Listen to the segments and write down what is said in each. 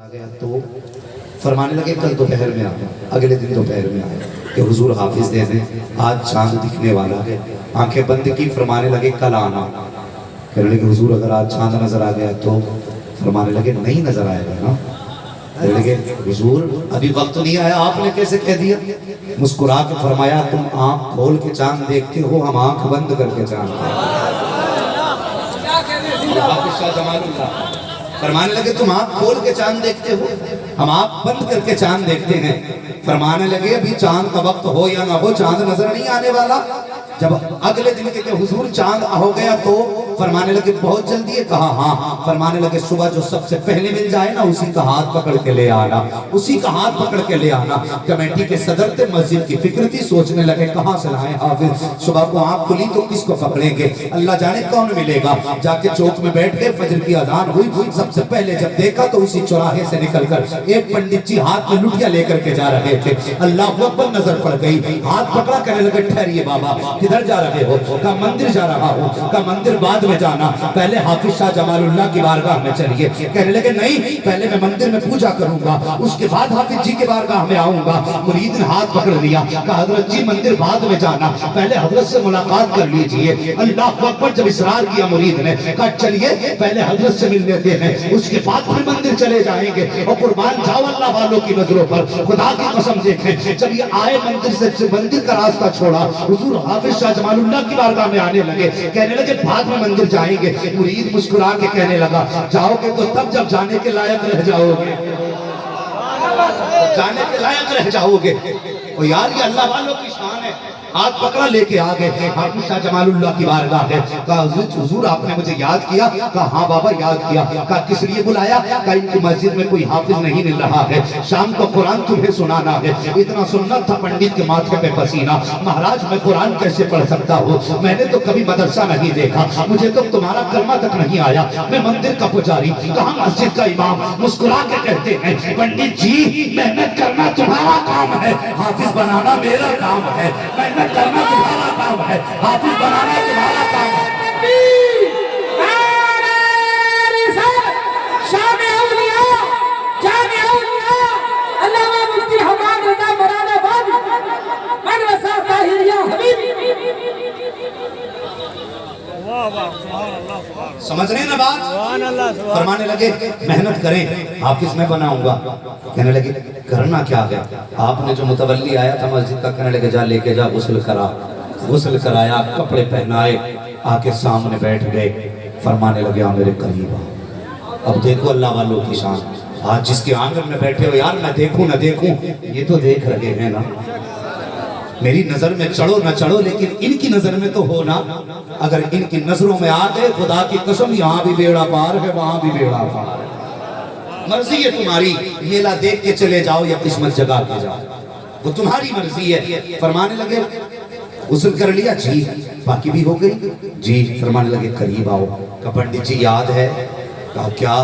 आ गया तो फरमाने लगे कल दोपहर में आए, अगले दिन दोपहर में आए कि हुजूर हाफिज दे दें, आज चांद दिखने वाला है। आंखें बंद की, फरमाने लगे कल आना। कहने लगे हुजूर अगर आज चांद नजर आ गया तो? फरमाने लगे नहीं नजर आएगा ना। कहने लगे हुजूर अभी वक्त नहीं आया, आपने कैसे कह दिया? मुस्कुरा के फरमाया तुम आंख खोल के चांद देखते हो, हम आंख बंद करके चांद देखते हैं। फरमाने लगे तुम आंख खोल के चांद देखते हो, हम आंख बंद करके चांद देखते हैं। फरमाने लगे अभी चांद का वक्त हो या ना हो, चांद नजर नहीं आने वाला। जब अगले दिन के हुजूर चांद हो गया तो फरमाने लगे बहुत जल्दी है। कहा हाँ। फरमाने लगे सुबह जो सबसे पहले मिल जाए ना उसी का हाथ पकड़ के ले आना, उसी का हाथ पकड़ के ले आना। कमेटी के सदर थे, मस्जिद की फिक्र थी, सोचने लगे कहाँ से लाए हाफिज। सुबह को आंख खुली तो किसको पकड़ेंगे, अल्लाह जाने कौन मिलेगा। जाके चौक में बैठ गए, फजर की अजान हुई, सबसे पहले जब देखा तो उसी चौराहे से निकलकर एक पंडित जी हाथ में लुटिया लेकर के जा रहे थे। अल्लाह अकबर नजर पड़ गई, हाथ पकड़ा, कहने लगे ठहरिए बाबा, किधर जा रहे हो? का मंदिर जा रहा हूँ। का मंदिर बाद में जाना, पहले हाफिज शाह जमालुल्लाह की बारगाह में चलिए। कहने लगे नहीं, पहले मैं मंदिर में पूजा करूंगा, उसके बाद हाफिज जी के बारगाह में आऊंगा। मुरीद ने हाथ पकड़ लिया, कहा हजरत जी मंदिर बाद में जाना, पहले हजरत से मुलाकात कर लीजिए। अल्लाह अकबर जब इसरार किया मुरीद ने, कहा चलिए पहले हजरत से मिल लेते हैं, उसके बाद फिर मंदिर चले जाएंगे। और कुर्बान जाओ अल्लाह वालों की नजरों पर, खुदा की कसम देखें जब ये आए मंदिर से, मंदिर का रास्ता छोड़ा, हुजूर हाफिज शाह जमालुल्लाह की बारगाह में आने लगे। कहने लगे बाद में मंदिर जाएंगे। मुरीद मुस्कुरा के कहने लगा जाओगे तो तब जब जाने के लायक रह जाओगे, जाने के लायक रह जाओगे। और यार ये अल्लाह वालों की शान है। हाथ पकड़ा लेके आ गए, हाफिज शाह जमालुल्लाह की बारगाह है। कहा हुजूर आपने मुझे याद किया? कहा हाँ बाबा याद किया। कहा किस लिए बुलाया? कहा इनकी मस्जिद में कोई हाफिज नहीं मिल रहा है, शाम को कुरान तुम्हें सुनाना है। इतना सुन्नत था पंडित के माथे पे पसीना, महाराज मैं कुरान कैसे पढ़ सकता हूँ, मैंने तो कभी मदरसा नहीं देखा, मुझे तो तुम्हारा कलमा तक नहीं आया, मैं मंदिर का पुजारी, कहा मस्जिद का इमाम। मुस्कुरा के कहते हैं पंडित जी मेहनत करना तुम्हारा काम है, हाफिज बनाना मेरा काम है। मेहनत करना तुम्हारा काम है, हाफिज बनाना तुम्हारा काम है। समझ रहे हैं ना बात? फरमाने लगे मेहनत करें, हाफिज मैं बनाऊंगा। कहने लगे करना क्या है? आपने जो मुतवल्ली आया था मस्जिद का, कहने लगे जा लेके जा, गुस्ल करा। गुस्ल कराया, कपड़े पहनाए, आके सामने बैठ गए। फरमाने लगे आ मेरे करीब आ। अब देखो अल्लाह वालों की शान, आज जिसके आंगन में बैठे हो यार मैं देखूं ना देखूं, ये तो देख रहे हैं ना। मेरी नजर में चढ़ो ना चढ़ो लेकिन इनकी नजर में तो हो ना। अगर इनकी नजरों में आ गए खुदा की कसम यहाँ भी बेड़ा पार है, वहां भी बेड़ा पार है। मर्जी है तुम्हारी, मेला देख के चले जाओ या किस्मत जगा के जाओ, वो तुम्हारी मर्जी है। फरमाने लगे गुस्ल कर लिया जी, बाकी भी हो गई जी। फरमाने लगे करीब आओ। का पंडित जी याद है? कहा क्या?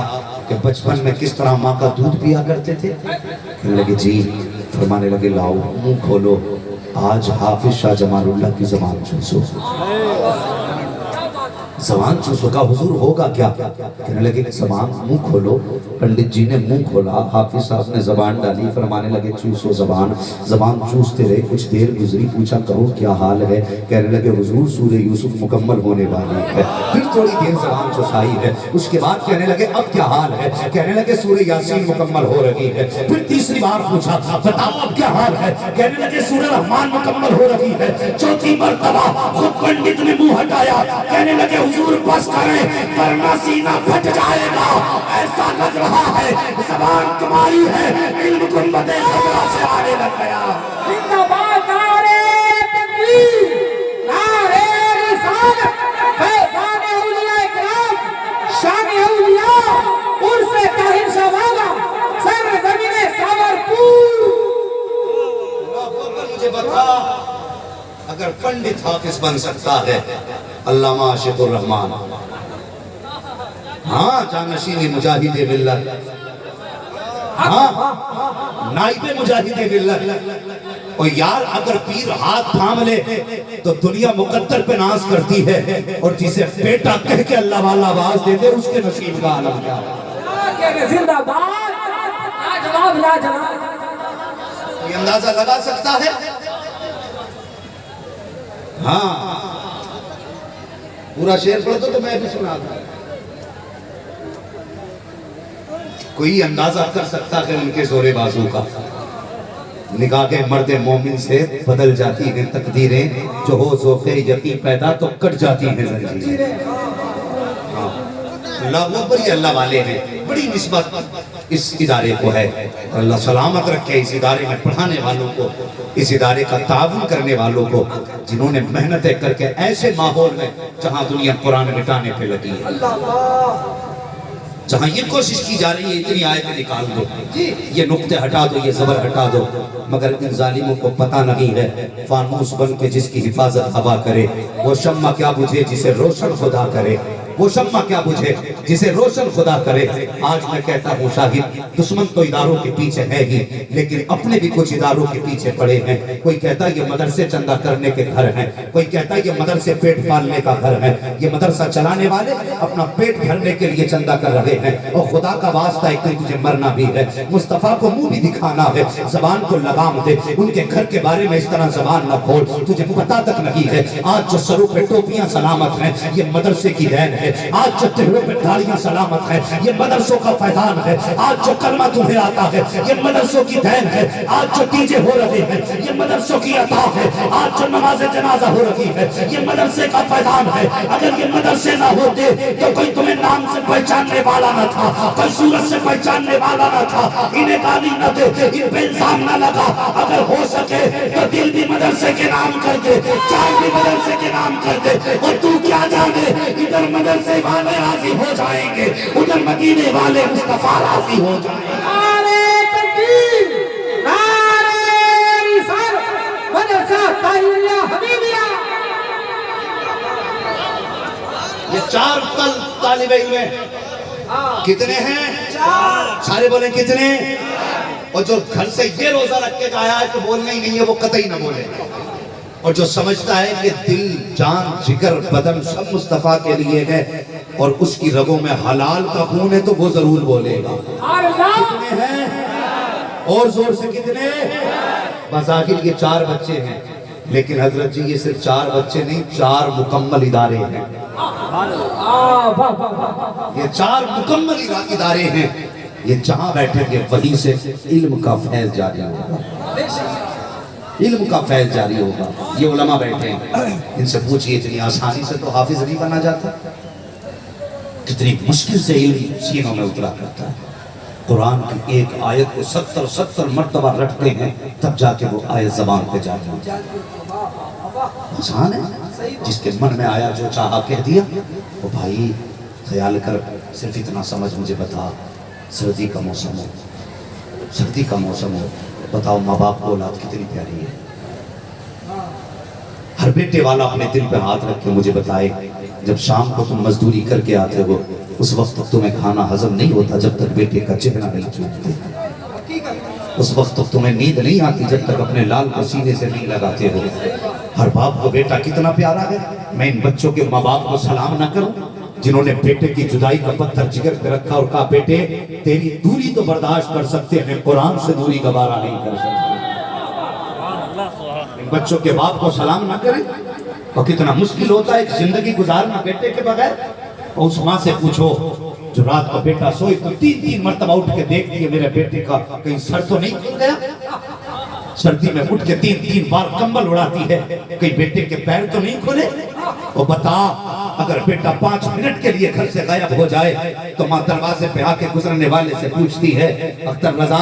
कि बचपन में किस तरह माँ का दूध पिया करते थे? कहने लगे जी। फरमाने लगे लाओ मुंह खोलो, आज हाफिज शाह जमालुल्लाह की ज़बान चूसो। ज़बान चूसो। का हुजूर होगा क्या? कहने लगे ज़बान मुंह खोलो। पंडित जी ने मुंह खोला, हाफिज साहब ने ज़बान डाली। फरमाने लगे चूसो ज़बान। ज़बान चूसते रहे, कुछ देर गुजरी, पूछा कहो क्या हाल है? कहने लगे हुजूर सूरह यूसुफ मुकम्मल होने वाली है। फिर थोड़ी देर ज़बान चुसाई है, उसके बाद कहने लगे अब क्या हाल है? कहने लगे सूरह यासीन मुकम्मल हो रही है। फिर तीसरी बार पूछा बताओ अब क्या हाल है? कहने लगे सूरह रहमान मुकम्मल हो रही है। चौथी मर्तबा खुद पंडित ने मुंह हटाया, कहने लगे हुजूर बस करें वरना सीना फट जाएगा, ऐसा लग रहा है ज़बान तुम्हारी है, इल्म गुंबदे खबरा से आने लग गया। जिंदाबाद नारे तकबीर, नारे रिसालत, फैज़ान औलिया इकराम, शान औलिया, उर्से ताहिर शवागा, सरज़मीने सावरपुर। मुझे बता अगर पंडित हाफिज बन सकता है, अल्लामा आशिकुर रहमान, हाँ जानशीनी मुजाहिदे मिल्लत, हाँ नाइबे मुजाहिदे मिल्लत। और यार अगर पीर हाथ थाम ले तो दुनिया मुकद्दर पे नाज करती है, और जिसे बेटा कह के अल्लाह वाला आवाज दे दे उसके नसीब का आलम क्या है। जिंदाबाद जनाब लाजवाब। ये अंदाजा लगा सकता है? हाँ, पूरा शेर पढ़ दो तो मैं भी सुना दूं। कोई अंदाजा कर सकता है उनके जोरे बाजू का। निगाहे मर्द मोमिन से बदल जाती हैं तकदीरें, जो हो ज़ोक़े यकीन पैदा तो कट जाती हैं ज़ंजीरें। हाँ, अल्लाह वो बड़ी अल्लाह वाले हैं, बड़ी निस्बत इस इदारे को है। अल्लाह सलामत रखे इस इदारे में पढ़ाने वालों को, इस इदारे का ताउन करने वालों को, जिन्होंने मेहनतें करके ऐसे माहौल में जहाँ दुनिया कुरान मिटाने पे लगी है, जहाँ ये कोशिश की जा रही है इतनी आयतें निकाल दो, ये नुक्ते हटा दो, ये ज़बर हटा दो, मगर इन जालिमों को पता नहीं है फानूस बन के जिसकी हिफाजत हवा करे, वो शम्मा क्या बुझे जिसे रोशन खुदा करे, वो शम्मा क्या बुझे जिसे रोशन खुदा करे। आज मैं कहता हूँ शाहिद, दुश्मन तो इदारों के पीछे है ही, लेकिन अपने भी कुछ इदारों के पीछे पड़े हैं। कोई कहता है ये मदरसे चंदा करने के घर हैं, कोई कहता है ये मदरसे पेट पालने का घर है। ये मदरसा चलाने वाले अपना पेट भरने के लिए चंदा कर रहे हैं, और खुदा का वास्ता एक दिन तुझे मरना भी है, मुस्तफा को मुंह भी दिखाना है, जबान को लगाम दे, उनके घर के बारे में इस तरह जबान न खोल, तुझे पता तक नहीं है। आज जो सरों पे टोपियां सलामत हैं ये मदरसे की देन है, आज जो चेहरों पे दाढ़ियां सलामत है ये मदरसों का फैजान है, आज जो कलमा तुम्हें आता है ये मदरसों की देन है, आज जो डीजे हो रहे हैं ये मदरसों की अता है, आज जो नमाज जनाजा हो रही है ये मदरसे का फैजान है। अगर ये मदरसे ना होते तो कोई तुम्हें नाम से पहचानने वाला न था, कोई सूरत से पहचानने वाला न था, इन्हें गाली न दे, इन पे इल्जाम न लगा। अगर हो सके तो दिल भी मदरसे के नाम कर दे, चाय भी मदरसे के नाम कर दे, और तू क्या जाने इधर मदरसे वाले राजी हो जाएंगे, उधर मदीने वाले मुस्तफा राजी हो जाएंगे। नारे तकबीर, नारे रिसालत, मदरसा ताहिरिया हबीबिया। ये 4 तालिब इल्म हैं, कितने हैं? 4। सारे बोले कितने? और जो घर से ये रोजा रख के आया है तो बोलना ही नहीं है, वो कतई ना बोले। और जो समझता है कि दिल, जान, जिगर, बदन सब मुस्तफा के लिए है और उसकी रगों में हलाल का खून है तो वो जरूर बोलेगा। कितने हैं? और जोर से कितने? बस आखिर ये 4 बच्चे हैं, लेकिन हजरत जी ये सिर्फ 4 बच्चे नहीं, 4 मुकम्मल इदारे हैं। ये 4 मुकम्मल इदारे हैं। ये जहां बैठेंगे वहीं से इल्म का फैज जारी होगा, इल्म का फैज जारी होगा। ये उलमा बैठे हैं, इनसे पूछिए इतनी आसानी से तो हाफिज नहीं बना जाता, कितनी मुश्किल से इल्म सीनों में उतरा करता है। कुरान की एक आयत को 70 मर्तबा रटते हैं तब जाके वो आयत ज़बान पे जाती है। आसान है, जिसके मन में आया जो चाहा कह दिया। वो भाई ख्याल कर, सिर्फ इतना समझ मुझे बता, सर्दी का मौसम हो, सर्दी का मौसम हो, बताओ माँ बाप को औलाद कितनी प्यारी है। हर बेटे वाला अपने दिल पे हाथ रख के मुझे बताए, जब शाम को तुम मजदूरी करके आते हो उस वक्त तक तुम्हें खाना हजम नहीं होता जब तक बेटे का चेहरा नहीं चूमते, उस वक्त तक तुम्हें नींद नहीं आती जब तक अपने लाल को सीने से नहीं लगाते हो। हर बाप को बेटा कितना प्यारा है। मैं इन बच्चों के माँ बाप को सलाम ना करूं जिन्होंने बेटे की जुदाई का पत्थर जिगर पे रखा और कहा बेटे तेरी दूरी तो बर्दाश्त कर सकते हैं, कुरान से दूरी गवारा नहीं कर सकते। इन बच्चों के बाप को सलाम ना करें। और कितना मुश्किल होता है जिंदगी गुजारना बेटे के बगैर। और उस माँ से पूछो जो रात को बेटा सोई तो 3 मर्तबा उठ के देखती है मेरे बेटे का कहीं सर तो नहीं खुल गया। सर्दी में उठ के 3 बार कंबल उड़ाती है कहीं बेटे के पैर तो नहीं खुले। वो बता अगर बेटा 5 मिनट के लिए घर से गायब हो जाए तो माँ दरवाजे पे आके गुजरने वाले से पूछती है अख्तर रजा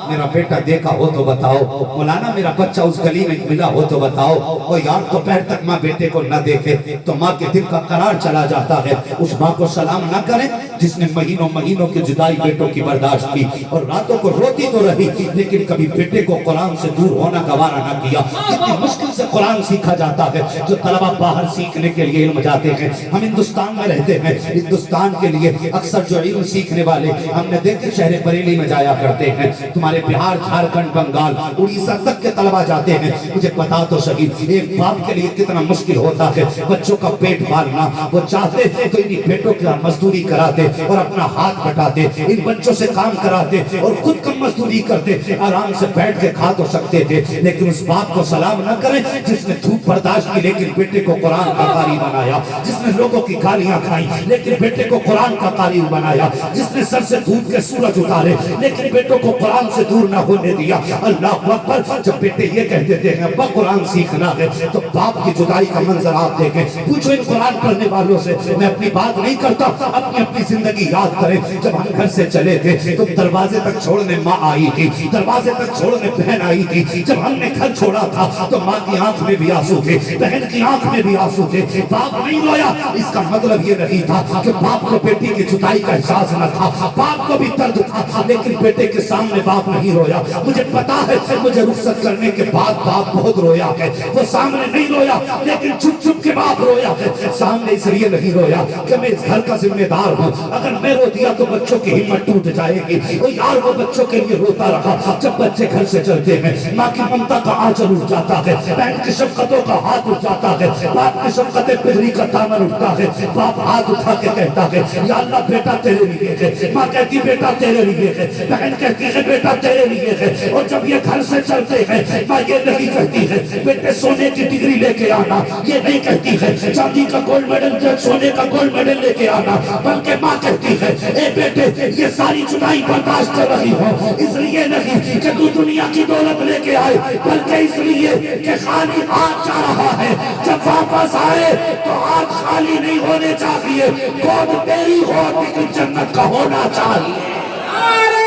मेरा बेटा देखा हो तो बताओ, मौलाना मेरा बच्चा उस गली में मिला हो तो बताओ। और यार दोपहर तक माँ बेटे को न देखे तो माँ के दिल का करार चला जाता है। उस माँ को सलाम न करें जिसने महीनों की जुदाई बेटों की बर्दाश्त की और रातों को रोती तो रही लेकिन कभी बेटे को कुरान से दूर होना गवारा न किया। कितनी मुश्किल से कुरान सीखा जाता है। जो तलबा बाहर सीख سیکھنے کے لیے علم جاتے ہیں. ہم ہندوستان میں رہتے ہیں, ہندوستان کے لیے اکثر جو علم سیکھنے والے ہم نے دیکھے شہر بریلی میں جایا کرتے ہیں. تمہارے بہار, جھارکھنڈ, بنگال, اڑیسہ تک کے طلبہ جاتے ہیں. مجھے بتا تو سکی ایک باپ کے لیے کتنا مشکل ہوتا ہے بچوں کا پیٹ پالنا. وہ چاہتے تو انہی بیٹوں کی مزدوری کراتے اور اپنا ہاتھ بٹاتے, ان بچوں سے کام کراتے اور خود کم مزدوری کرتے, آرام سے بیٹھ کے کھا تو سکتے تھے. لیکن اس باپ کو سلام نہ کریں جس نے دھوپ برداشت کی لیکن بیٹے کو قرآن کا قاری بنایا, جس نے لوگوں کی گالیاں کھائیں لیکن بیٹے کو قرآن کا قاری بنایا, جس نے سر سے دودھ کے سورج اتارے لیکن بیٹوں کو قرآن سے دور نہ ہونے دیا. اللہ اکبر. جب بیٹے یہ کہتے تھے کہ ابا قرآن سیکھنا ہے تو باپ کی جدائی کا منظر آپ دیکھیں. پوچھو ان قرآن پڑھنے والوں سے, میں اپنی بات نہیں کرتا, اپنی زندگی یاد کریں. جب ہم گھر سے چلے تھے تو دروازے تک چھوڑنے ماں آئی تھی, دروازے تک چھوڑنے بہن آئی تھی. جب ہم نے گھر چھوڑا تھا تو ماں کی آنکھ میں بھی آنسو تھے, بہن کی آنکھ میں بھی آنسو تھے. باپ نہیں رویا. اس کا مطلب یہ نہیں تھا کہ باپ کو بیٹی کی جدائی کا احساس نہ تھا, باپ کو بھی درد تھا لیکن بیٹے کے سامنے باپ نہیں رویا. مجھے پتا ہے مجھے رخصت کرنے کے بعد باپ بہت رویا ہے. وہ سامنے نہیں رویا لیکن چھپ چھپ کے باپ رویا ہے. سامنے اس لیے نہیں رویا کہ میں اس گھر کا ذمہ دار ہوں, اگر میں رو دیا تو بچوں کی ہمت ٹوٹ جائے گی. یار وہ بچوں کے لیے روتا رہا. جب بچے گھر سے چلتے ہیں ماں کی ممتا کا آنچل اٹھ جاتا ہے, بہن کی شفقتوں کا ہاتھ اٹھ جاتا ہے, باپ کی شفقت بجلی کا دامن اٹھتا ہے. باپ ہاتھ اٹھا کے کہتا ہے یا اللہ بیٹا تیرے لیے ہے, ماں کہتی بیٹا تیرے لیے ہے, بہن کہتی ہے بیٹا تیرے لیے ہے. اور جب یہ گھر سے چلتے ہیں ماں یہ نہیں کہتی ہے بیٹے سونے کی ڈگری لے کے آنا, یہ نہیں کہتی ہے چاندی کا گولڈ میڈل, سونے کا گولڈ میڈل لے کے آنا, بلکہ ماں کہتی ہے اے بیٹے یہ ساری جدائی برداشت کر رہی ہو اس لیے نہیں کہ تو دنیا کی دولت لے کے آئے, بلکہ اس لیے کہ خالی ہاتھ جا رہا ہے. جب واپس آئے تو ہاتھ خالی نہیں ہونے چاہیے, گود تیری ہو لیکن جنت کا ہونا چاہیے. نعرہ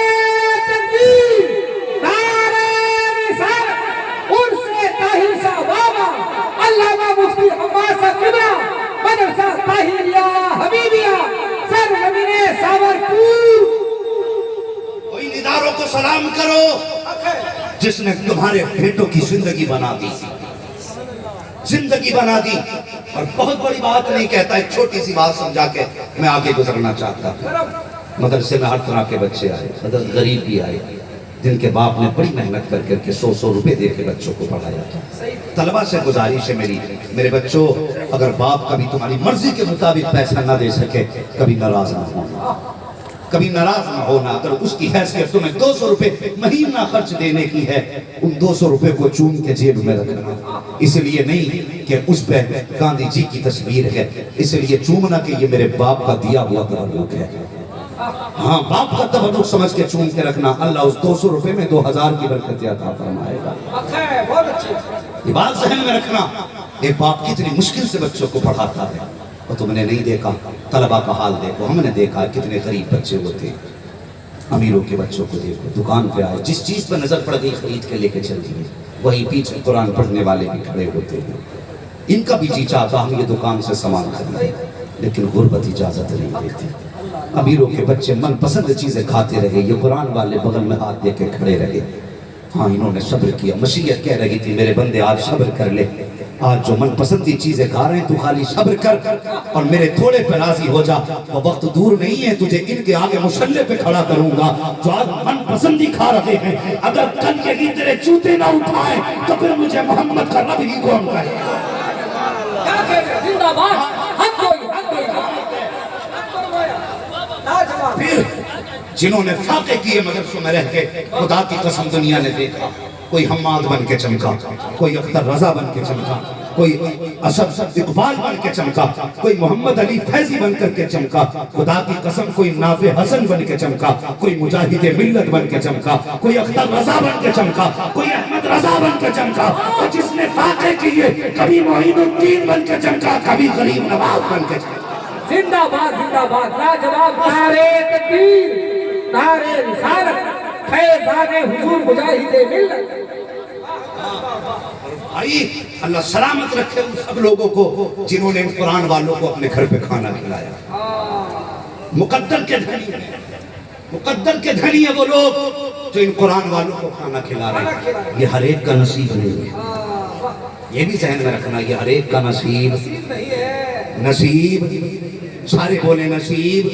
تکبیر, نعرہ رسالت, عرص طاہر شاہ بابا, علامہ مفتی عباس کبرا, مدرسہ طاہریہ حبیبیہ, سرزمین ساورپور. کوئی اداروں کو سلام کرو جس نے تمہارے بیٹوں کی زندگی بنا دی, زندگی بنا دی. اور بہت بڑی بات نہیں کہتا, ایک چھوٹی سی بات سمجھا کے میں آگے گزرنا چاہتا ہوں. مدرسے میں ہر طرح کے بچے آئے, غریب بھی آئے, جن کے باپ نے بڑی محنت کر کے 100 روپے دے کے بچوں کو پڑھایا تھا. طلبہ سے گزارش ہے میرے بچوں, اگر باپ کبھی تمہاری مرضی کے مطابق پیسہ نہ دے سکے کبھی ناراض نہ ہونا, کبھی ناراض نہ ہونا. اگر اس کی حیثیت تمہیں 200 روپے مہینہ خرچ دینے کی ہے, ان 200 روپے کو چون کے جیب میں رکھنا. اس لیے نہیں کہ اس پہ گاندھی جی کی تصویر ہے, اس لیے چومنا کہ یہ میرے باپ کا دیا ہوا تبرک ہے. ہاں باپ کا تبرک سمجھ کے چون کے رکھنا, اللہ اس 200 روپے میں 2000 کی برکت عطا فرمائے گا. یہ بات ذہن میں رکھنا. ایک باپ کتنی مشکل سے بچوں کو پڑھاتا ہے, اور تم نے نہیں دیکھا طلبہ کا حال دیکھو. ہم نے دیکھا کتنے غریب بچے ہوتے, امیروں کے بچوں کو دیکھو, دکان پہ آئے جس چیز پہ نظر پڑ گئی خرید کے لے کے چل دیے. وہی پیچھے قرآن پڑھنے والے بھی کھڑے ہوتے ہیں. ان کا بھی جی چاہتا ہم یہ دکان سے سامان خریدیں, لیکن غربت اجازت نہیں دیتی. امیروں کے بچے من پسند چیزیں کھاتے رہے, یہ قرآن والے بغل میں ہاتھ دے کے کھڑے رہے. ہاں انہوں نے صبر کیا. مشیت کہہ رہی تھی میرے بندے آج صبر کر لے, آج جو من پسندی چیزیں کھا رہے ہیں تو خالی صبر کر اور میرے تھوڑے پہ راضی ہو جا. وہ وقت دور نہیں ہے تجھے ان کے آگے مصلے پہ کھڑا کروں گا جو آج من پسندی کھا رہے ہیں. اگر کل یہی تیرے جوتے نہ اٹھائیں تو پھر مجھے محمد کا رب ہی کون کہے. زندہ باد, حق ہوئی, حق ہوئی, پھر جنہوں نے فاقے کیے مدرسوں میں رہ کے, خدا کی قسم دنیا نے دیکھا, کوئی حماد بن کے چمکا, کوئی اختر رضا بن کے چمکا, کوئی اسد اقبال بن کے چمکا, کوئی محمد علی فیضی بن کر کے چمکا. خدا کی قسم کوئی نافع حسن بن کے چمکا, کوئی مجاہد ملت بن کے چمکا, کوئی اختر رضا بن کے چمکا, کوئی احمد رضا بن کے چمکا. اور جس نے فاقے کیے کبھی معین الدین بن کے چمکا, کبھی غریب نواز بن کے چمکا. زندہ باد, زندہ باد, لاجواب. نعرہ تکبیر, نعرہ رسالت, فیضان حضور مجاہد ملت. بھائی اللہ سلامت رکھے ان سب لوگوں کو جنہوں نے ان قرآن والوں کو اپنے گھر پہ کھانا کھلایا. مقدر کے دھنی ہیں, مقدر کے دھنی ہیں وہ لوگ جو ان قرآن والوں کو کھانا کھلا رہے ہیں. یہ ہر ایک کا نصیب نہیں ہے, یہ بھی ذہن میں رکھنا, یہ ہر ایک کا نصیب नसीब, सारे बोले नसीब,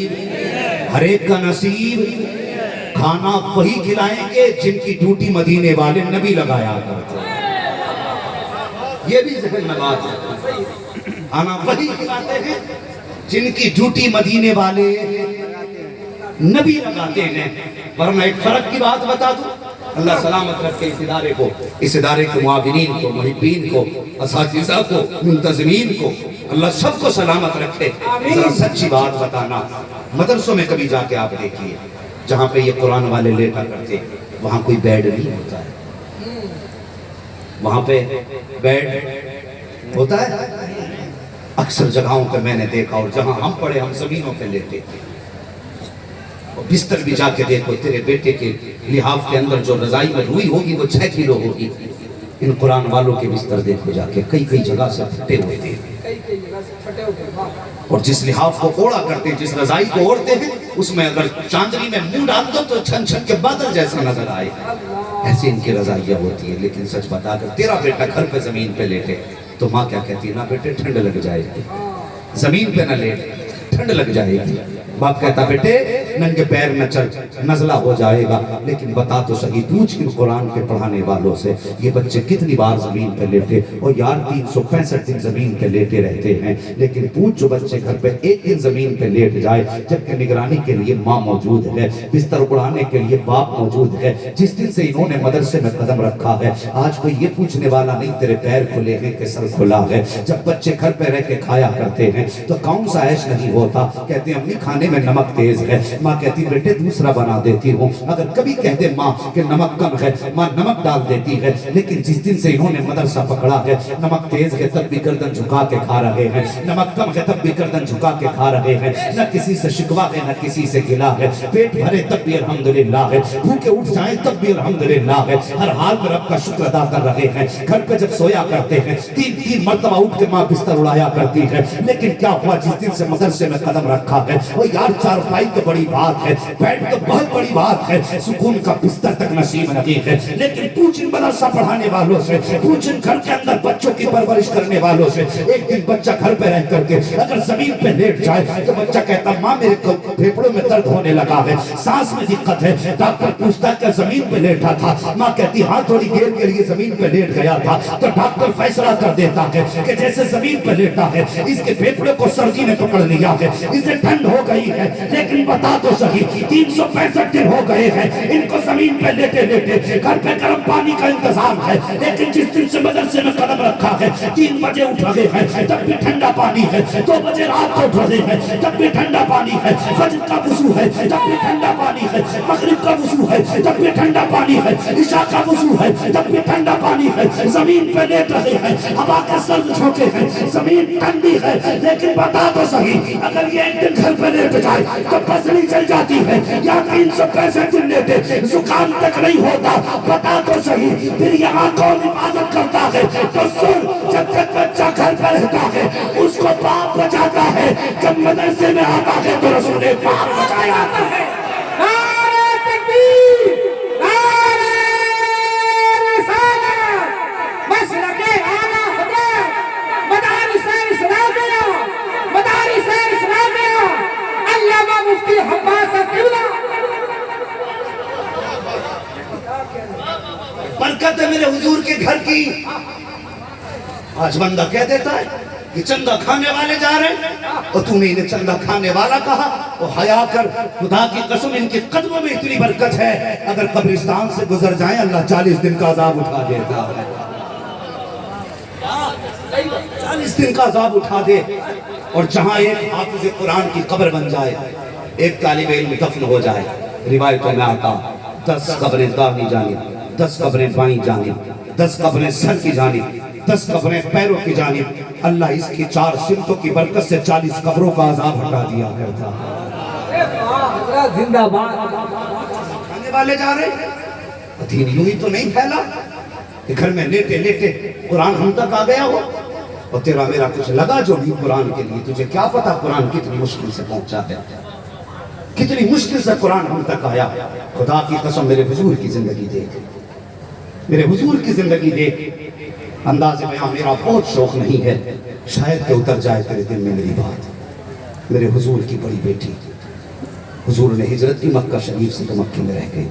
हर एक का नसीब। खाना वही खिलाएंगे जिनकी ड्यूटी मदीने वाले नबी लगाया करते हैं। ये भी ज़हन में बात है। खाना वही खिलाते हैं जिनकी ड्यूटी मदीने वाले नबी लगाते हैं। वरना एक फर्क की बात बता दूं, अल्लाह सलामत रखे इस इदारे को, इस इदारे के मुआविनीन को, मुहिब्बीन को, असातिज़ा को, मुंतज़मीन को, अल्लाह सबको सलामत रखे। जरा सच्ची बात बताना, मदरसों में कभी जाके आप देखिए, जहाँ पे ये कुरान वाले लेटा करते, वहाँ कोई बेड नहीं होता है। वहाँ पे बेड होता है? अक्सर जगहों पे मैंने देखा, और जहाँ हम पड़े हम ज़मीनों पे लेटे। बिस्तर भी जाके देखो, तेरे बेटे के लिहाफ के अंदर जो रजाई में रुई होगी वो 6 किलो होगी। इन कुरान वालों के बिस्तर देखो जाके, कई कई जगह से फटे हुए थे। और जिस लिहाफ को ओढ़ा करते, जिस रजाई को ओढ़ते हैं, उसमें अगर चांदनी में मुंह डाल दो तो छन छन के बादल जैसा नजर आए। ऐसी इनकी रजाइयाँ होती है। लेकिन सच बता कर, तेरा बेटा घर पे जमीन पे लेटे तो माँ क्या कहती है? ना बेटे ठंड लग जाएगी, जमीन पे न लेट, ठंड लग जाएगी। बाप कहता बेटे नंगे पैर न चल, नज़ला हो जाएगा। लेकिन बता तो सही, पूछ इन कुरान के पढ़ाने वालों से, ये बच्चे कितनी बार जमीन पे लेटे? और यार 365 दिन जमीन पे लेटे रहते हैं। लेकिन पूछ जो बच्चे घर पे एक दिन जमीन पे लेट जाए, जबकि निगरानी के लिए माँ मौजूद है, बिस्तर उड़ाने के लिए बाप मौजूद है। जिस दिन से इन्होंने मदरसे में कदम रखा है, आज कोई ये पूछने वाला नहीं तेरे पैर खुले हैं कि सर खुला है। जब बच्चे घर पे रह के खाया करते हैं तो कौन सा ऐश नहीं होता? कहते हैं अम्मी खाने में नमक तेज है, माँ कहती बेटे दूसरा बना देती हूँ। अगर कभी कहते माँ कि नमक कम है, माँ नमक डाल देती है। लेकिन जिस दिन से इन्होंने मदरसा पकड़ा है, नमक तेज है तब भी गर्दन झुका के खा रहे हैं, नमक कम है तब भी गर्दन झुका के खा रहे हैं। न किसी से शिकवा है न किसी से गिला है, पेट भरे तब भी अल्हम्दुलिल्लाह है, भूखे उठ जाए तब भी अल्हम्दुलिल्लाह है। हर हाल में रब का शुक्र अदा कर रहे हैं। घर पे जब सोया करते हैं 3-3 मरतबा उठ के माँ बिस्तर उड़ाया करती है। लेकिन क्या हुआ जिस दिन से मदरसे में कदम रखा है, वो यार चारपाई तो बड़ी बात है, बेड तो बहुत बड़ी बात है, सुकून का बिस्तर तक नसीब नहीं है। लेकिन पूछ इन मदरसा पढ़ाने वालों से, पूछ इन घर के अंदर बच्चों की परवरिश करने वालों से, एक दिन बच्चा घर पे रह करके अगर जमीन पे लेट जाए तो बच्चा कहता माँ मेरे फेफड़ों में दर्द होने लगा है, सांस में दिक्कत है। डॉक्टर पूछता क्या जमीन पे लेटा था? माँ कहती हाँ थोड़ी देर के लिए जमीन पे लेट गया था। तो डॉक्टर फैसला कर देता है कि जैसे जमीन पे लेटा है, इसके फेफड़े को सर्दी ने पकड़ लिया है, इसे ठंड हो गई है। लेकिन बता तो सही 365 दिन हो गए हैं इनको जमीन पे लेटे लेटे। घर पे गर्म पानी का इंतजाम है, लेकिन जिस दिन से मदरसे में कदम रखा है 3 बजे उठ रहे हैं तब भी ठंडा पानी है, 2 बजे रात को उठ रहे हैं तब भी ठंडा पानी है, फजर का वुजू है तब भी ठंडा पानी है, मगरिब का वुजू है तब भी ठंडा पानी है, इशा का वुजू है तब भी ठंडा पानी है। जमीन पे लेट रहे हैं, हवा के सर्द झोंके हैं, जमीन ठंडी है। लेकिन बता तो सही अगर ये एक दिन घर पे लेट जाए तो पसली चल जाती है, या 365 दिन लेटे जुकाम तक नहीं होता। बता तो सही फिर यहाँ कौन इबादत करता है? तो सुन, जब तक बच्चा घर पर रहता है उसको बाप बचाता है, जब मदरसे में आता है तो रसूल पाक बचाया है। नारे तकबीर, नारे रिसालत, मसलके आला हज़रत, मदारिस इस्लामिया, मदारिस इस्लामिया, अल्लामा मुफ्ती अब्बास क़िबला। बरकत है मेरे हुजूर के घर की। आज बंदा कह देता है कि चंदा खाने वाले जा रहे हैं, और तूने इन्हें चंदा खाने वाला कहा। वो हया कर, खुदा की कसम इनके कदमों में इतनी बरकत है, अगर कब्रिस्तान से गुजर जाए अल्लाह 40 दिन का अजाब उठा देता है। 40 दिन का अजाब उठा दे। और जहां एक हाफिज कुरान की कब्र बन जाए, एक तालिब इल्म दफन हो जाए, रिवायतों में आता 10 कब्रें दाहिनी जानिब, 10 कब्रें बाईं जानिब, 10 कब्रें सर की जानिब, 10 कब्रें पैरों की जानिब। अल्लाह इसकी 4 सिमतों की बरकत से 40 कब्रों का अजाब हटा दिया करता। जिंदाबाद। खाने वाले जा रहे, दीन यूं ही तो नहीं फैला कि घर में लेटे लेटे कुरान हम तक आ गया हो। और तेरा मेरा कुछ लगा जो भी कुरान के लिए, तुझे क्या पता कुरान कितनी मुश्किल से पहुंचा है, कितनी मुश्किल से कुरान हम तक आया। खुदा की कसम मेरे हुजूर की जिंदगी देख, میرے حضور کی زندگی دیکھ. انداز بیان میرا بہت شوق نہیں ہے, شاید کہ اتر جائے تیرے دل میں میری بات. میرے حضور کی بڑی بیٹی, حضور نے ہجرت کی مکہ شریف سے تو مکے میں رہ گئی.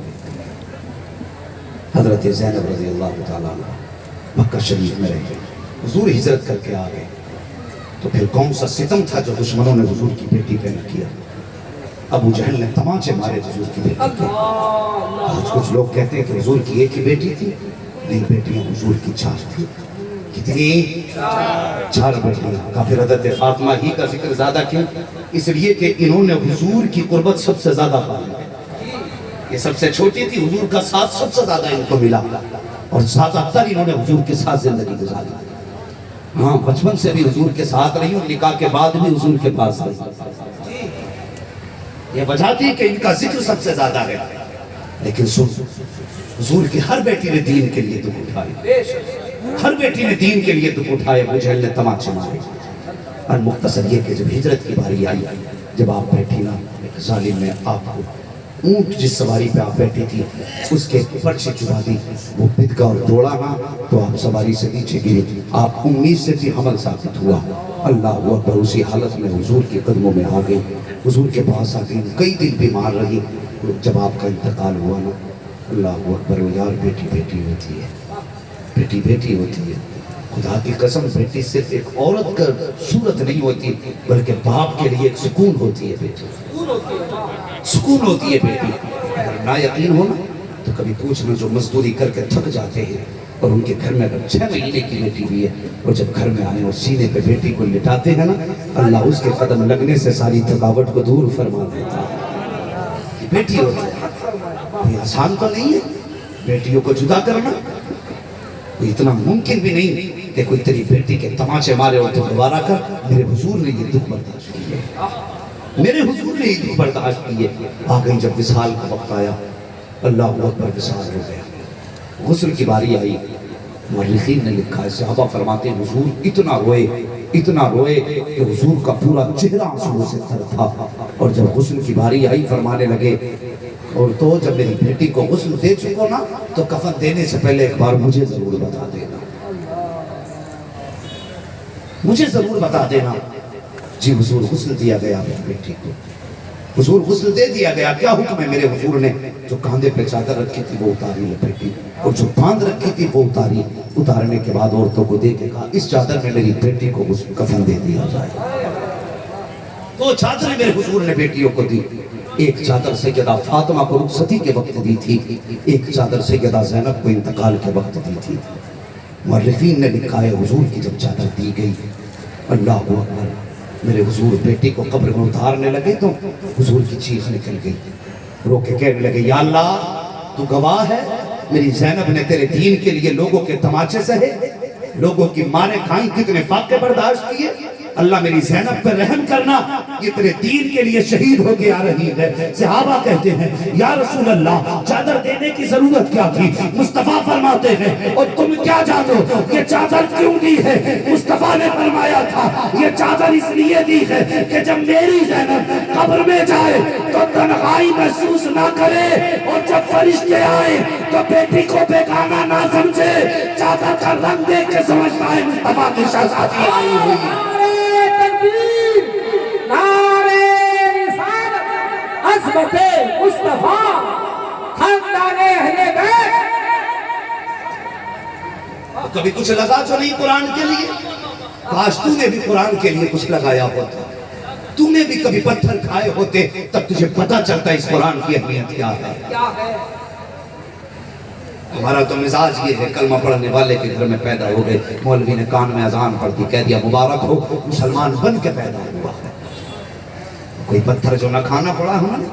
حضرت زینب رضی اللہ تعالیٰ عنہ مکہ شریف میں رہ گئی. حضور ہجرت کر کے آ گئے تو پھر کون سا ستم تھا جو دشمنوں نے حضور کی بیٹی پہ نہ کیا. ابو جہل نے تماچے مارے حضور کی بیٹی پہ. آج کچھ لوگ کہتے ہیں کہ حضور کی ایک ہی بیٹی تھی, نہیں بیٹیاں حضور کی 4 تھی. کتنی؟ 4 بیٹیاں. کافر حضرت فاطمہ ہی کا ذکر زیادہ کیوں؟ اس لیے کہ انہوں نے حضور کی قربت سب سے زیادہ پائی. یہ سب سے چھوٹی تھی, حضور کا ساتھ سب سے زیادہ ان کو ملا, اور زیادہ تر انہوں نے حضور کے ساتھ زندگی گزاری. ہاں, بچپن سے بھی حضور کے ساتھ رہی اور نکاح کے بعد بھی حضور کے پاس رہی. یہ وجہ تھی کہ ان کا ذکر سب سے زیادہ ہے. لیکن سن, حضور کی ہر بیٹی نے دین کے لیے دکھ اٹھائے, ہر بیٹی نے دین کے لیے دکھ اٹھائے. ابو جہل نے تماچے مارے. اور مختصر یہ کہ جب ہجرت کی باری آئی, جب آپ بیٹھی نا, ایک ظالم نے آپ کو اونٹ جس سواری پہ آپ بیٹھی تھی اس کے پرچے چڑھا دی. وہ بدگا اور دوڑا نا تو آپ سواری سے نیچے گری. آپ امید سے بھی حمل ثابت ہوا. اللہ اکبر, اسی حالت میں حضور کے قدموں میں آ گئی, حضور کے پاس آ گئی. کئی دن بیمار رہی. جب آپ کا انتقال ہوا نا, اللہ اکبر, یار بیٹی بیٹی ہوتی ہے, بیٹی بیٹی ہوتی ہے. خدا کی قسم, بیٹی صرف ایک عورت کا صورت نہیں ہوتی بلکہ باپ کے لیے ایک سکون ہوتی ہے. بیٹی سکون ہوتی ہے بیٹی. اگر نا یقین ہو نا تو کبھی پوچھنا جو مزدوری کر کے تھک جاتے ہیں اور ان کے گھر میں اگر 6 مہینے کی بیٹی بھی ہے, اور جب گھر میں آئے اور سینے پہ بیٹی کو لٹاتے ہیں نا, اللہ اس کے قدم لگنے سے ساری تھکاوٹ کو دور فرما دیتا ہے. بیٹی ہوتی ہے, کوئی آسان تو نہیں ہے بیٹیوں کو جدا کرنا. کوئی اتنا ممکن بھی نہیں کہ کوئی تیری بیٹی کے تماچے مارے اور تو دوبارہ کر. میرے حضور نے یہ دکھ برداشت کیے, میرے حضور نے یہ دکھ برداشت کیے. آ گئی جب وصال کا وقت آیا, اللہ اکبر, وصال ہو گیا. غسل کی باری آئی. مورخین نے لکھا ہے, صحابہ فرماتے ہیں حضور اتنا روئے کہ حضور کا پورا چہرہ آنسوؤں سے تر تھا. اور جب غسل کی باری آئی فرمانے لگے, اور تو جب میری بیٹی کو غسل دے چکو نا تو کفن دینے سے پہلے ایک بار مجھے ضرور بتا دینا, مجھے ضرور بتا دینا. جی حضور, غسل دیا گیا میری بیٹی کو, حضور غسل دے دیا گیا. کیا حکم ہے میرے حضور نے؟ جو کاندھے پہ چادر رکھی تھی وہ اتاری لپیٹی, اور جو باندھ رکھی تھی وہ اتاری. اتارنے کے بعد عورتوں کو دے کے کہا, اس چادر میں میری بیٹی کو کفن دے دیا جائے. دو چادریں میرے حضور نے بیٹیوں کو دی. ایک چادر سیدہ فاطمہ کو رخصتی کے وقت دی تھی, ایک چادر سیدہ زینب کو انتقال کے وقت دی تھی. مورخین نے لکھا ہے حضور کی جب چادر دی گئی, اللہ اکبر, میرے حضور بیٹی کو قبر میں اتارنے لگے تو حضور کی چیخ نکل گئی. رو کے کہنے لگے, یا اللہ تو گواہ ہے, میری زینب نے تیرے دین کے لیے لوگوں کے تماچے سہے, لوگوں کی مارے کھائیں, کتنے فاقے برداشت کیے. اللہ میری زینب پر رحم کرنا, یہ تیرے دین کے لیے شہید ہو کے آ رہی ہے. صحابہ کہتے ہیں, یا رسول اللہ چادر دینے کی ضرورت کیا تھی؟ مصطفیٰ فرماتے ہیں, اور تم کیا جانو یہ چادر کیوں دی ہے؟ مصطفیٰ نے فرمایا تھا, یہ چادر اس لیے دی ہے کہ جب میری زینب قبر میں جائے تو تنہائی محسوس نہ کرے, اور جب فرشتے آئے تو بیٹی کو بیگانہ نہ سمجھے. چادر کا رنگ دیکھ کے سمجھتا ہے مصطفیٰ کی شہزادی آئی ہوئی. نعرے رسالت, عظمت مصطفیٰ, خاندان اہل بیت. کبھی کچھ لگا جو نہیں قرآن کے لیے؟ کاش تو نے بھی قرآن کے لیے کچھ لگایا ہوتا, تو نے بھی کبھی پتھر کھائے ہوتے, تب تجھے پتا چلتا اس قرآن کی اہمیت کیا ہے. ہمارا تو مزاج یہ ہے, کلمہ پڑھنے والے کے گھر میں پیدا ہو گئے, مولوی نے کان میں اذان پڑھ دی, کہہ دیا مبارک ہو, مسلمان بن کے پیدا ہوا ہے. کوئی پتھر جو نہ کھانا پڑا ہمیں,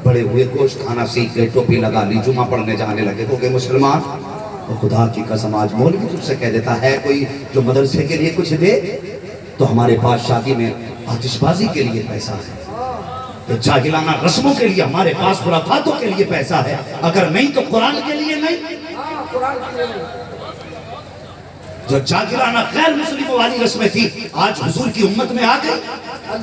بڑے ہوئے گوشت کھانا سیکھ گئے, ٹوپی لگا لی, جمعہ پڑھنے جانے لگے, ہو گئے مسلمان. اور خدا کی قسم آج مولوی تجھ سے کہہ دیتا ہے کوئی جو مدرسے کے لیے کچھ دے, تو ہمارے پاس شادی میں آتش بازی کے لیے پیسہ ہے, جاہلانہ رسموں کے لیے ہمارے پاس خرافاتوں کے لیے پیسہ ہے, اگر نہیں تو قرآن کے لیے نہیں. جو جاگرانہ غیر مسلموں والی رسمیں تھی آج حضور کی امت میں آ گئی،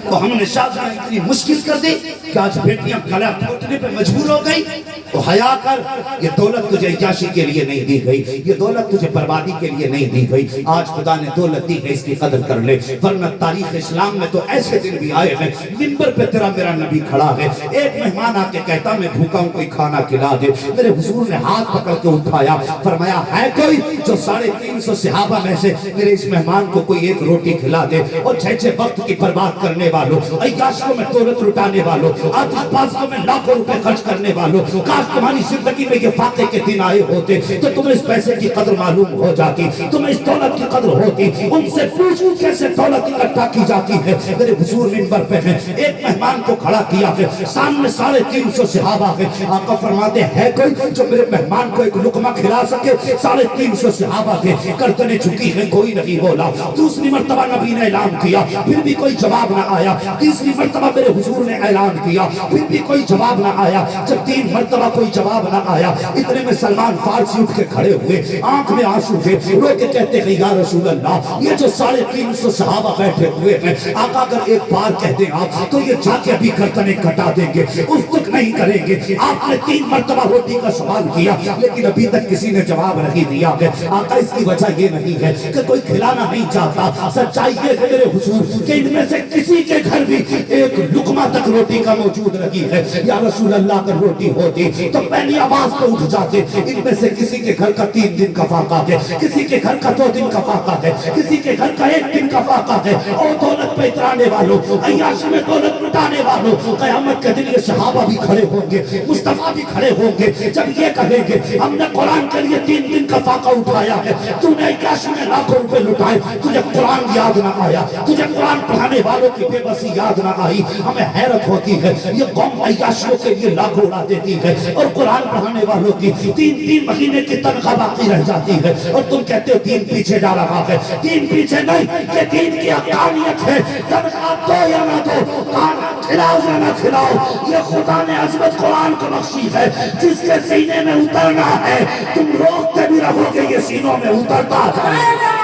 تو ہم نے شادیاں اتنی مشکل کر دی کہ آج بیٹیاں گلا گھونٹنے پہ مجبور ہو گئی۔ تو حیا کر، یہ دولت تجھے عیاشی کے لیے نہیں دی گئی، یہ دولت تجھے بربادی کے لیے نہیں دی گئی، آج خدا نے دولت دی ہے، اس کی قدر کر لے، ورنہ تاریخ اسلام میں تو ایسے دن بھی آئے ہیں منبر پہ تیرا میرا نبی کھڑا ہے، ایک مہمان آ کے کہتا میں بھوکا ہوں کوئی کھانا کھلا دے، میرے حضور نے ہاتھ پکڑ کے اٹھایا، فرمایا ہے کوئی جو 350 صحابہ میں سے میرے اس مہمان کو کوئی ایک روٹی کھلا دے؟ اور چھے وقت کی برباد کرنے والوں، عیاشیوں میں دولت لٹانے والوں، آتش بازیوں میں لاکھوں روپے خرچ کرنے والوں، کاش تمہاری زندگی میں یہ فاقے کے دن آئے ہوتے تو تمہیں اس پیسے کی قدر معلوم ہو جاتی، تمہیں اس دولت کی قدر ہوتی، ان سے پوچھو کیسے دولت اکٹھا کی جاتی ہے۔ میرے حضور منبر پہ ہیں، ایک مہمان کو کھڑا کیا ہے، سامنے 350 صحابہ ہیں، آقا فرماتے ہیں کوئی جو میرے مہمان کو ایک لقمہ کھلا سکے؟ 350 صحابہ تھے، گردنیں جھکی ہیں، کوئی نہیں بولا۔ دوسری مرتبہ نبی نے اعلان کیا، پھر بھی کوئی جواب نہ آیا۔ تیسری مرتبہ میرے حضور نے اعلان کیا، پھر بھی کوئی جواب نہ آیا۔ جب 3 مرتبہ کوئی جواب نہ آیا، اتنے میں سلمان فارسی اٹھ کے کھڑے ہوئے، آنکھ میں آنسو تھے، رو کے کہتے ہیں یا رسول اللہ، یہ جو 350 صحابہ بیٹھے ہوئے ہیں، آقا اگر ایک بار کہہ دیں آپ تو یہ جا کے ابھی گردنیں کٹا دیں گے، اس تک نہیں کریں گے۔ آپ نے 3 مرتبہ روٹی کا سوال کیا لیکن ابھی تک کسی نے جواب نہیں دیا ہے۔ آقا اس کی وجہ یہ نہیں ہے کہ کوئی کھلانا نہیں چاہتا، سچائی یہ ہے میرے حضور کہ ان میں سے کسی کے گھر بھی ایک لقمہ تک روٹی کا موجود نہیں ہے۔ یا رسول اللہ اگر روٹی ہوتی تو پہلی آواز پہ اٹھ جاتے، ان میں سے کسی کے گھر کا 3 دن کا فاقہ ہے، کسی کے گھر کا 2 دن کا فاقہ ہے، کسی کے گھر کا 1 دن کا فاقہ ہے۔ اور دولت پہ اترانے والوں، عیاشی میں دولت لٹانے والوں، قیامت کے دن یہ صحابہ بھی کھڑے ہوں گے، مصطفیٰ بھی کھڑے ہوں گے، جب یہ کہیں گے ہم نے قرآن کے لیے 3 دن کا فاقہ اٹھایا ہے، تو نے عیاشی میں لاکھوں روپے لٹائے، تجھے قرآن یاد نہ آیا، تجھے قرآن پڑھانے والوں کی بے بسی یاد نہ آئی۔ ہمیں حیرت ہوتی ہے یہ قوم عیاشیوں کے لیے لاکھوں اڑا دیتی ہے اور قرآن پڑھانے والوں کی 3 مہینے کی تنخواہ باقی رہ جاتی ہے، اور تم کہتے ہو دین پیچھے جا رہا ہے۔ دین پیچھے نہیں، یہ دین کی حقانیت ہے، تنخواہ دو یا نہ دو، کھانا کھلاؤ یا نہ کھلاؤ، یہ خدا نے عظمت قرآن کو بخشی ہے، جس کے سینے میں اترنا ہے تم روکتے بھی رہو گے یہ سینوں میں اترتا جائے گا۔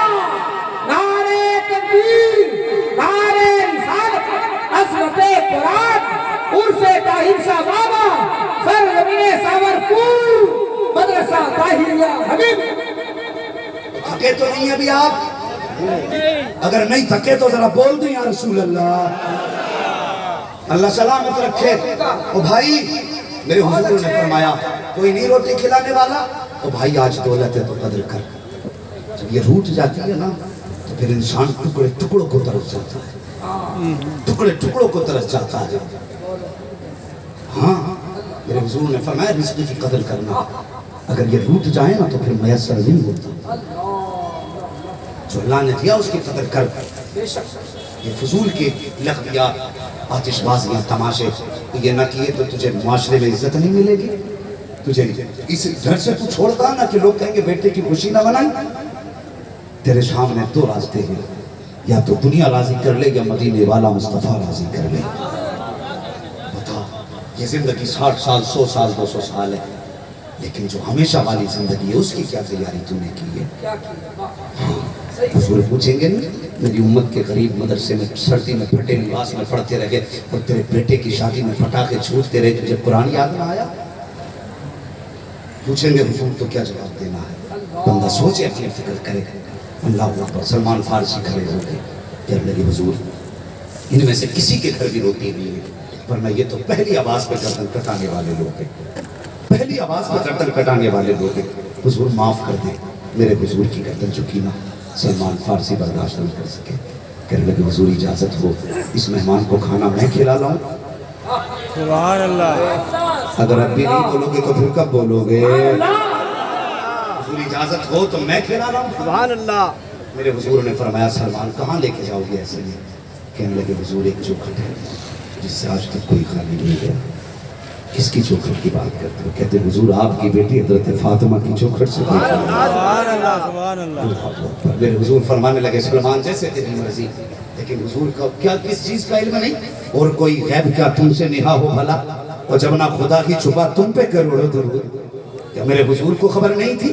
نعرے تکبیر، نعرے رسالت، عظمت قرآن، عرف طاہر شاہ بابا، سرزمین ساورپور، مدرسہ طاہریہ حبیب۔ تھکے تو نہیں ابھی آپ؟ اگر نہیں تھکے تو ذرا بول دیں یا رسول اللہ، اللہ سلامت رکھے۔ او بھائی میرے حضور نے فرمایا کوئی نہیں روٹی کھلانے والا؟ او بھائی آج دولت ہے تو قدر کر، جب یہ روٹ جاتی ہے نا تو پھر انسان ٹکڑے ٹکڑوں کو ترس جاتا ہے، ٹکڑے ٹکڑوں کو ترس جاتا ہے۔ ہاں میرے حضور نے فرمایا رزق کی قدر کرنا، اگر یہ روٹ جائے نا تو پھر میسر نہیں ہوتا، جو اللہ نے دیا اس کی قدر کر۔ یہ فضول کی لغویات، آتش بازیاں، تماشے یہ نہ کیے تو تجھے معاشرے میں عزت نہیں ملے گی، تجھے اس ڈر سے تو چھوڑتا نا کہ لوگ کہیں گے بیٹے کی خوشی نہ منائی۔ تیرے سامنے 2 راستے ہیں، یا تو دنیا راضی کر لے یا مدینے والا مصطفیٰ راضی کر لے۔ بتا یہ زندگی 60 سال 100 سال 200 سال ہے، لیکن جو ہمیشہ والی زندگی ہے اس کی کیا تیاری تم نے کی ہے؟ حضور پوچھیں گے نہیں میری امت کے غریب مدرسے میں سردی میں پھٹے لباس میں پڑھتے رہے اور تیرے بیٹے کی شادی میں پٹاخے چھوٹتے رہے، تجھے قرآن یاد نہ آیا؟ پوچھیں گے حضور تو کیا جواب دینا ہے؟ بندہ سوچے، اپنی فکر کرے۔ اللہ اکبر، سلمان فارسی کھڑے ہو گئے، کہنے لگے حضور ان میں سے کسی کے گھر بھی روٹی نہیں ہے، ورنہ یہ تو پہلی آواز پہ گردن کٹانے والے لوگ ہیں، پہلی آواز پہ گردن کٹانے والے لوگ ہیں۔ حضور معاف کر دیں، میرے حضور کی گردن چکی نہ۔ سلمان فارسی برداشت نہیں کر سکے، کہنے لگے حضور اجازت ہو اس مہمان کو کھانا میں کھلا لاؤں؟ سبحان اللہ۔ اگر اب بھی نہیں بولو گے تو پھر کب بولو گے؟ حضور اجازت ہو تو میں کھلا لاؤں؟ سبحان اللہ۔ میرے حضور نے فرمایا سلمان کہاں لے کے جاؤ گے ایسے میں؟ کہنے لگے حضور ایک چوکھٹ ہے جس سے آج تک کوئی خالی نہیں گیا۔ کس کی چوکھٹ کی بات کرتے ہو؟ کہتے حضور آپ کی بیٹی حضرت فاطمہ کی چوکھٹ سے کوئی خالی نہیں۔ سبحان اللہ، سبحان اللہ۔ میرے حضور فرمانے لگے سلمان جیسے تیری مرضی، لیکن حضور کا کیا کس چیز کا علم نہیں؟ اور کوئی غیب کیا تم سے نہا ہو بھلا؟ اور جب نہ خدا کی چھپا تم پہ کروڑوں درود۔ क्या मेरे हुजूर को खबर नहीं थी?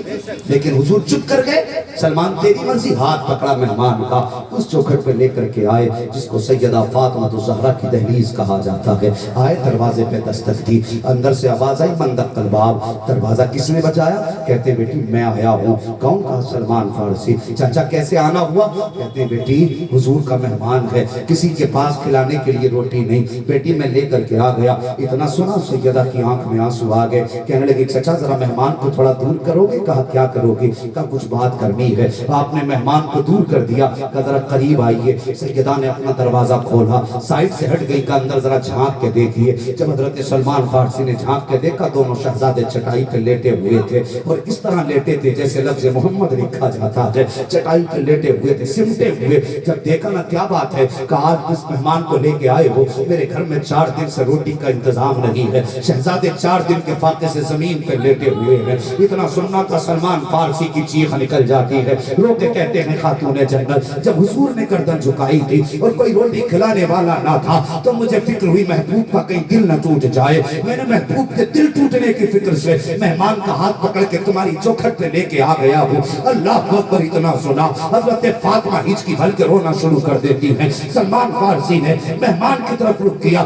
लेकिन हुजूर चुप कर गए। सलमान तेरी मर्जी, हाथ पकड़ा मेहमान का, उस चौखट पे लेकर के आए जिसको सैयदा फातिमा ज़हरा की दहलीज कहा जाता है। आए, दरवाजे पे दस्तक दी, अंदर से आवाज आई बंदक कलबाब। दरवाजा किसने बजाया? कहते बेटी मैं आया हूँ। कौन? कहा सलमान फारसी। चाचा कैसे आना हुआ? कहते बेटी हुजूर का मेहमान है, किसी के पास खिलाने के लिए रोटी नहीं, बेटी मैं लेकर के आ गया। इतना सुना सैयदा की आंख में आंसू आ गए। कहने लगी चाचा जरा मेहमान को थोड़ा दूर करोगे? कहा क्या करोगे? कहा कुछ बात करनी है। आपने मेहमान को दूर कर दिया, कहा जरा करीब आइए। सैयदा ने अपना दरवाजा खोला, साइड से हट गई, का अंदर जरा झांक के देखिए। जब हजरत सलमान फारसी ने झांक के देखा, दोनों शहजादे चटाई पे लेटे हुए थे और इस तरह लेटे थे जैसे लफ्ज़ मोहम्मद लिखा जाता है। चटाई पे लेटे हुए थे, सिमटे हुए। जब देखा ना क्या बात है, कहा आज किस मेहमान को लेके आए हो? मेरे घर में 4 दिन से रोटी का इंतजाम नहीं है। शहजादे 4 दिन के फाके से जमीन पे लेटे हुए हैं। इतना सुनना था सलमान फारसी की चीख निकल जाती है। रो के कहते हैं खातूने जन्नत, जब हुजूर ने गर्दन झुकाई थी और कोई रोटी खिलाने वाला ना था तो मुझे फिक्र हुई महबूब का कहीं दिल न टूट जाए। मैंने महबूब के दिल टूटने की फिक्र से मेहमान का हाथ पकड़ के तुम्हारी चौखट पे लेके आ गया हूँ। अल्लाह अकबर। इतना सुना हजरत फातिमा हिचकी भर के रोना शुरू कर देती है। सलमान फारसी ने मेहमान की तरफ रुख किया,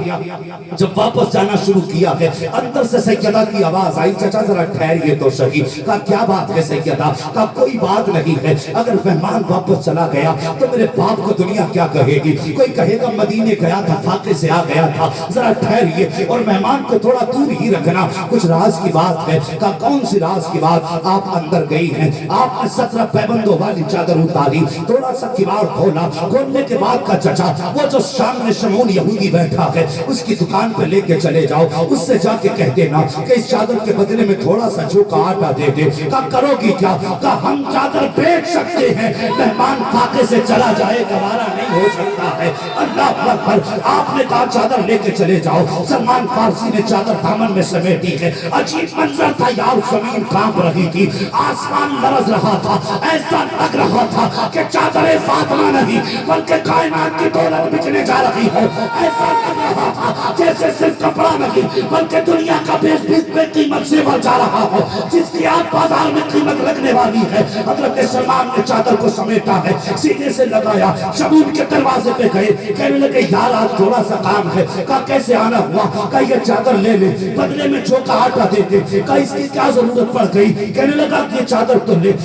जब वापस जाना शुरू किया है अंदर से सैयदा की आवाज आई, चाचा जरा ठहरिए तो सही। कहा क्या बात है सैयदा? कहा कोई बात नहीं है, अगर मेहमान वापस चला गया तो मेरे बाप को दुनिया क्या कहेगी? कोई कहेगा मदीने गया था, फाके से आ गया था। जरा ठहरिए और मेहमान को थोड़ा दूर ही रखना, कुछ राज की बात है। कहा कौन सी राज की बात? आप अंदर गई हैं, आपने 17 पैबंदों वाली चादर उतारी, थोड़ा सा किवाड़ खोला, खोलने के बाद का चाचा वो जो सामने शमून यहूदी बैठा है उसकी दुकान पे लेके चले जाओ, उससे जाके कह देना कि इस चादर के बदले में थोड़ा सा चूका आटा दे दे। कहा करोगी क्या? कहा हम चादर बेच सकते हैं, मेहमान फाके से चला जाए गवारा नहीं हो सकता है। अल्लाह अकबर। आपने कहा चादर लेके चले जाओ। सलमान फारसी ने चादर दामन में समेटी है। अजीब मंजर था यार, जमीन कांप रही थी, आसमान लरज रहा था, ऐसा लग रहा था कि चादर फातिमा नहीं बल्कि कायनात की दौलत बिकने जा रही हो। ऐसा लग रहा था जैसे सिर्फ कपड़ा नहीं बल्कि दुनिया का बेकीमत से बढ़ जा रहा हो, जिसकी आज बाजार में कीमत लगने वाली है। हजरत सलमान ने चादर को समेटा है, सीने से लगाया, शबून के दरवाजे पे गए, कहने लगे यार आज थोड़ा सा काम है। कहा कैसे आना हुआ? कहा ये चादर ले ले, बदले में चौका आटा दे दे। कहा इसकी क्या जरूरत पड़ गई? कहने लगा ये चादर तो ले।